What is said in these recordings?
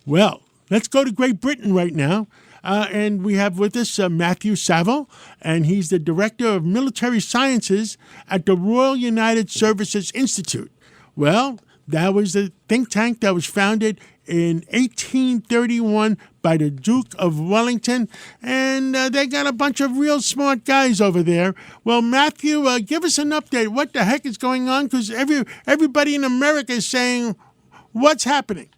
Well, let's go to Great Britain right now. And we have with us Matthew Savill, and he's the Director of Military Sciences at the Royal United Services Institute. Well, that was a think tank that was founded in 1831 by the Duke of Wellington, and they got a bunch of real smart guys over there. Well, Matthew, give us an update. What the heck is going on? Because everybody in America is saying, what's happening?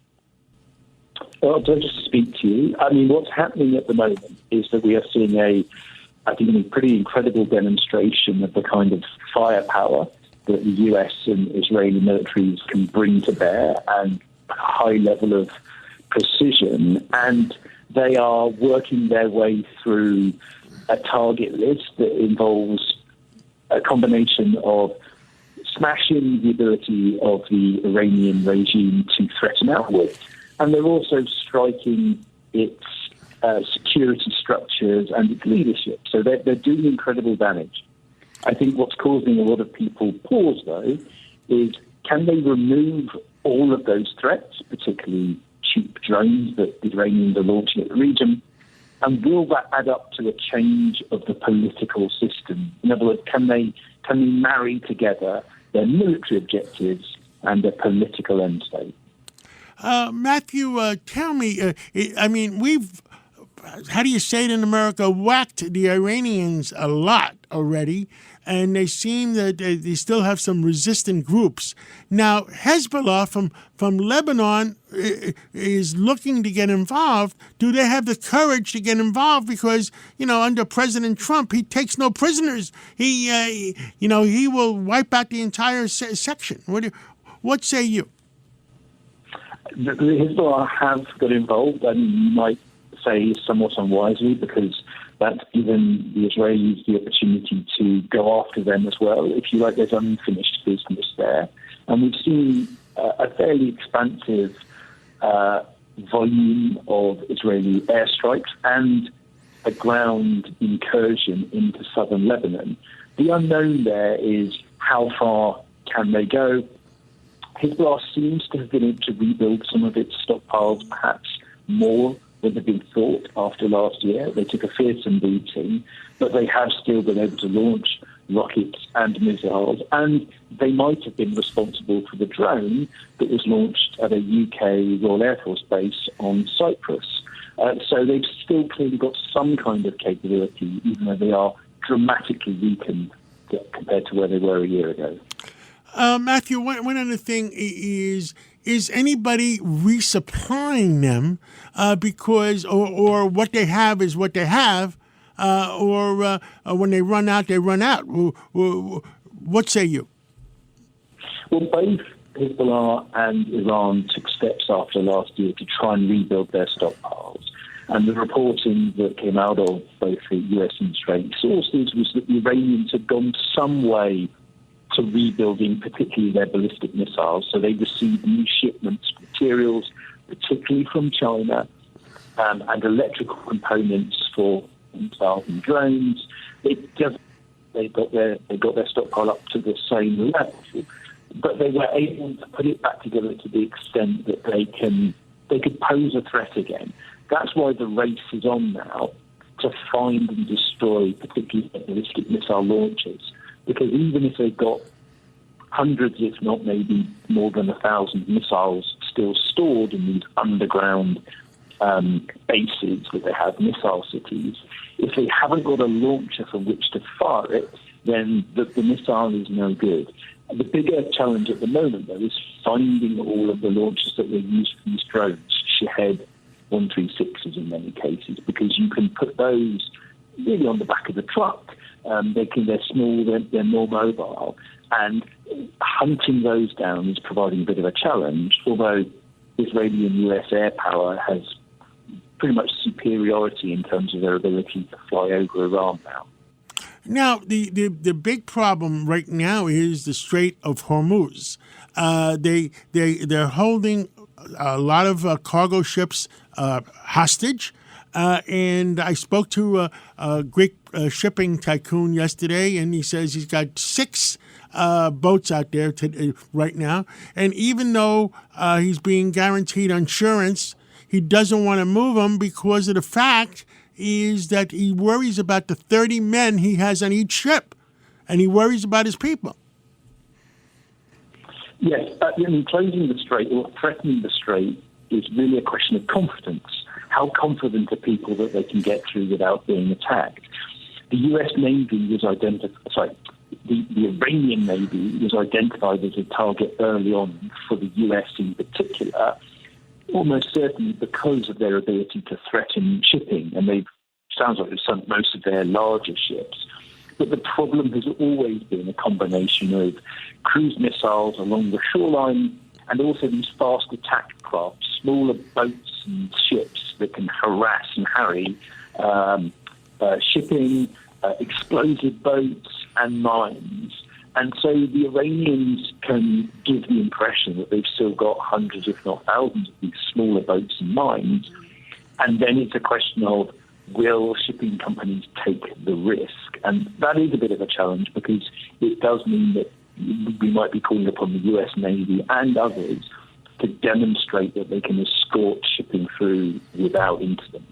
Well, just to speak to you, I mean, what's happening at the moment is that we are seeing a pretty incredible demonstration of the kind of firepower that the US and Israeli militaries can bring to bear, and a high level of precision. And they are working their way through a target list that involves a combination of smashing the ability of the Iranian regime to threaten outward. And they're also striking its security structures and its leadership. So they're doing incredible damage. I think what's causing a lot of people pause, though, is can they remove all of those threats, particularly cheap drones that the Iranians are launching at the region? And will that add up to a change of the political system? In other words, can they marry together their military objectives and their political end state? Matthew, tell me, I mean, we've, how do you say it in America, whacked the Iranians a lot already, and they seem that they still have some resistant groups. Now, Hezbollah from Lebanon is looking to get involved. Do they have the courage to get involved? Because, under President Trump, he takes no prisoners. He will wipe out the entire section. What say you? The Hezbollah have got involved, and you might say somewhat unwisely, because that's given the Israelis the opportunity to go after them as well. If you like, there's unfinished business there. And we've seen a fairly expansive volume of Israeli airstrikes and a ground incursion into southern Lebanon. The unknown there is how far can they go. Hezbollah seems to have been able to rebuild some of its stockpiles, perhaps more than had been thought after last year. They took a fearsome beating, but they have still been able to launch rockets and missiles, and they might have been responsible for the drone that was launched at a UK Royal Air Force base on Cyprus. So they've still clearly got some kind of capability, even though they are dramatically weakened compared to where they were a year ago. Matthew, one other thing is anybody resupplying them because or what they have is what they have, or when they run out, they run out? What say you? Well, both Hezbollah and Iran took steps after last year to try and rebuild their stockpiles. And the reporting that came out of both the US and Israeli sources was that the Iranians had gone some way to rebuilding, particularly their ballistic missiles. So they received new shipments of materials, particularly from China, and electrical components for missiles and drones. They got their stockpile up to the same level, but they were able to put it back together to the extent that they could pose a threat again. That's why the race is on now to find and destroy particularly ballistic missile launchers. Because even if they've got hundreds, if not maybe more than 1,000 missiles still stored in these underground bases that they have, missile cities, if they haven't got a launcher from which to fire it, then the missile is no good. And the bigger challenge at the moment, though, is finding all of the launchers that they use for these drones, Shahed 136s in many cases, because you can put those really on the back of the truck. They're small, they're more mobile, and hunting those down is providing a bit of a challenge, although Israeli and US air power has pretty much superiority in terms of their ability to fly over Iran now. Now, the big problem right now is the Strait of Hormuz. They're holding a lot of cargo ships hostage. And I spoke to a Greek shipping tycoon yesterday, and he says he's got 6 boats out there right now. And even though he's being guaranteed insurance, he doesn't want to move them because of the fact is that he worries about the 30 men he has on each ship, and he worries about his people. Yes, closing the strait or threatening the strait is really a question of confidence. How confident are people that they can get through without being attacked? The U.S. Navy was the Iranian Navy was identified as a target early on for the U.S. in particular, almost certainly because of their ability to threaten shipping, and sounds like they've sunk most of their larger ships. But the problem has always been a combination of cruise missiles along the shoreline and also these fast attack craft, smaller boats and ships that can harass and harry shipping, explosive boats and mines. And so the Iranians can give the impression that they've still got hundreds, if not thousands, of these smaller boats and mines. And then it's a question of, will shipping companies take the risk? And that is a bit of a challenge because it does mean that we might be calling upon the US Navy and others to demonstrate that they can escort shipping through without incident.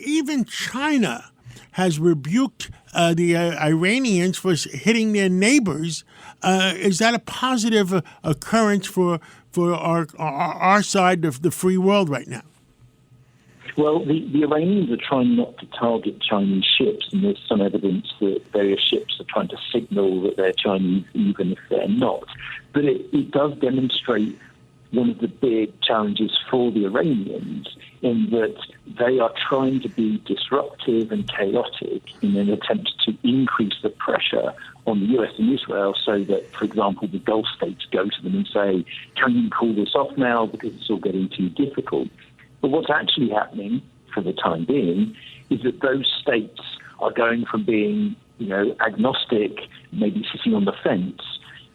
Even China has rebuked the Iranians for hitting their neighbors. Is that a positive occurrence for our side of the free world right now? Well, the Iranians are trying not to target Chinese ships, and there's some evidence that various ships are trying to signal that they're Chinese, even if they're not. But it does demonstrate one of the big challenges for the Iranians in that they are trying to be disruptive and chaotic in an attempt to increase the pressure on the US and Israel so that, for example, the Gulf states go to them and say, can you call this off now because it's all getting too difficult? But what's actually happening for the time being is that those states are going from being, agnostic, maybe sitting on the fence,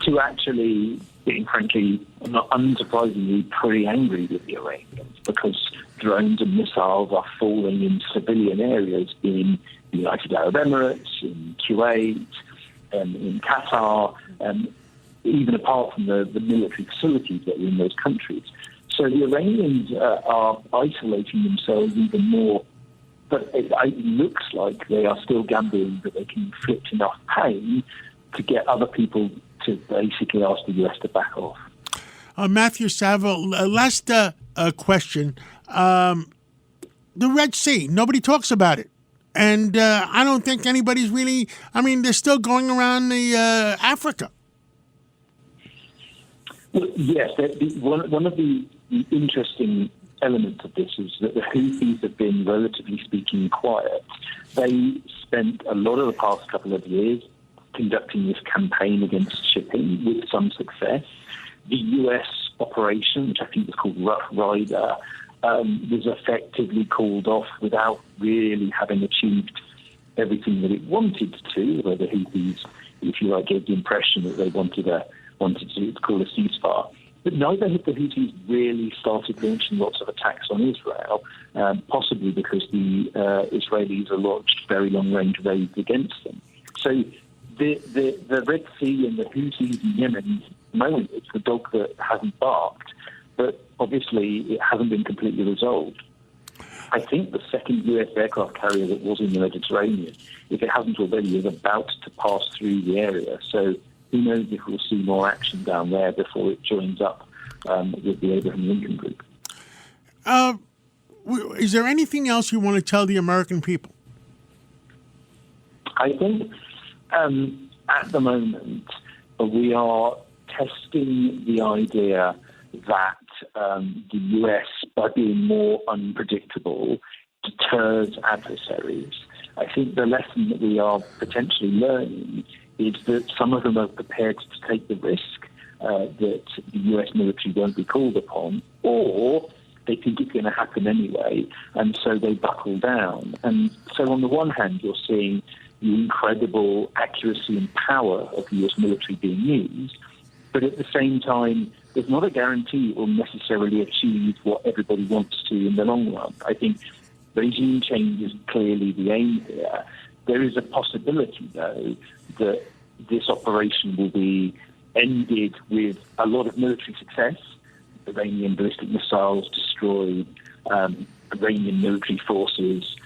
to actually being, frankly, not unsurprisingly, pretty angry with the Iranians because drones and missiles are falling in civilian areas in the United Arab Emirates, in Kuwait, in Qatar, even apart from the military facilities that are in those countries. So the Iranians are isolating themselves even more, but it looks like they are still gambling that they can inflict enough pain to get other people to basically ask the US to back off. Matthew Savill, last question. The Red Sea, nobody talks about it. And I don't think anybody's really, they're still going around the Africa. Well, yes, one of the interesting elements of this is that the Houthis have been, relatively speaking, quiet. They spent a lot of the past couple of years conducting this campaign against shipping with some success. The US operation, which I think was called Rough Rider, was effectively called off without really having achieved everything that it wanted to, where the Houthis, if you like, gave the impression that they wanted to call a ceasefire. But neither have the Houthis really started launching lots of attacks on Israel, possibly because the Israelis have launched very long-range raids against them. So the Red Sea and the Houthis in Yemen, at the moment, it's the dog that hasn't barked, but obviously it hasn't been completely resolved. I think the second US aircraft carrier that was in the Mediterranean, if it hasn't already, is about to pass through the area. So who knows if we'll see more action down there before it joins up with the Abraham Lincoln Group. Is there anything else you want to tell the American people? I think at the moment we are testing the idea that the US, by being more unpredictable, deters adversaries. I think the lesson that we are potentially learning is that some of them are prepared to take the risk that the US military won't be called upon, or they think it's going to happen anyway, and so they buckle down. And so on the one hand, you're seeing the incredible accuracy and power of the US military being used, but at the same time, there's not a guarantee it will necessarily achieve what everybody wants to in the long run. I think regime change is clearly the aim here. There is a possibility, though, that this operation will be ended with a lot of military success. Iranian ballistic missiles destroyed, Iranian military forces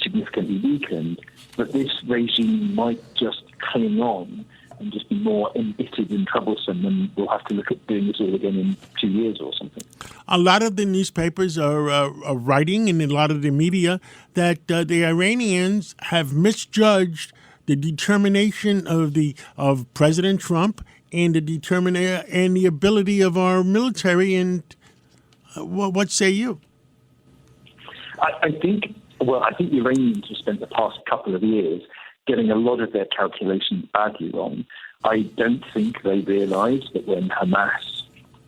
significantly weakened, but this regime might just cling on and just be more embittered and troublesome, and we'll have to look at doing this all again in 2 years or something. A lot of the newspapers are writing, and a lot of the media, that the Iranians have misjudged the determination of President Trump and the ability of our military. And what say you? I think the Iranians have spent the past couple of years getting a lot of their calculations badly wrong. I don't think they realised that when Hamas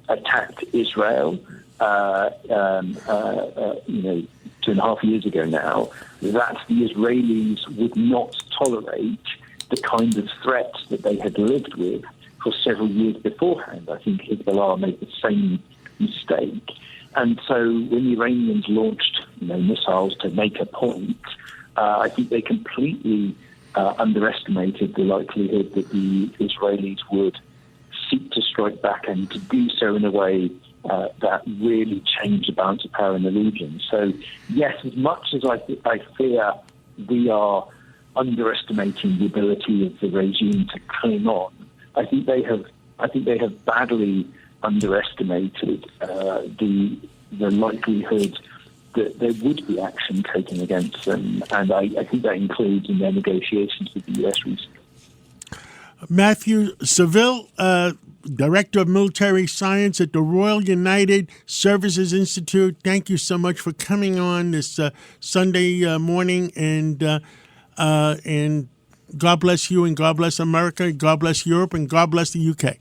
attacked Israel, 2.5 years ago now, that the Israelis would not tolerate the kind of threats that they had lived with for several years beforehand. I think Hezbollah made the same mistake. And so when the Iranians launched missiles to make a point, I think they completely underestimated the likelihood that the Israelis would seek to strike back, and to do so in a way that really changed the balance of power in the region. So, yes, as much as I fear we are underestimating the ability of the regime to cling on, I think they have badly underestimated the likelihood that there would be action taken against them, and I think that includes in their negotiations with the US recently. Matthew Savill, Director of Military Science at the Royal United Services Institute, thank you so much for coming on this Sunday morning, and God bless you, and God bless America, God bless Europe, and God bless the UK.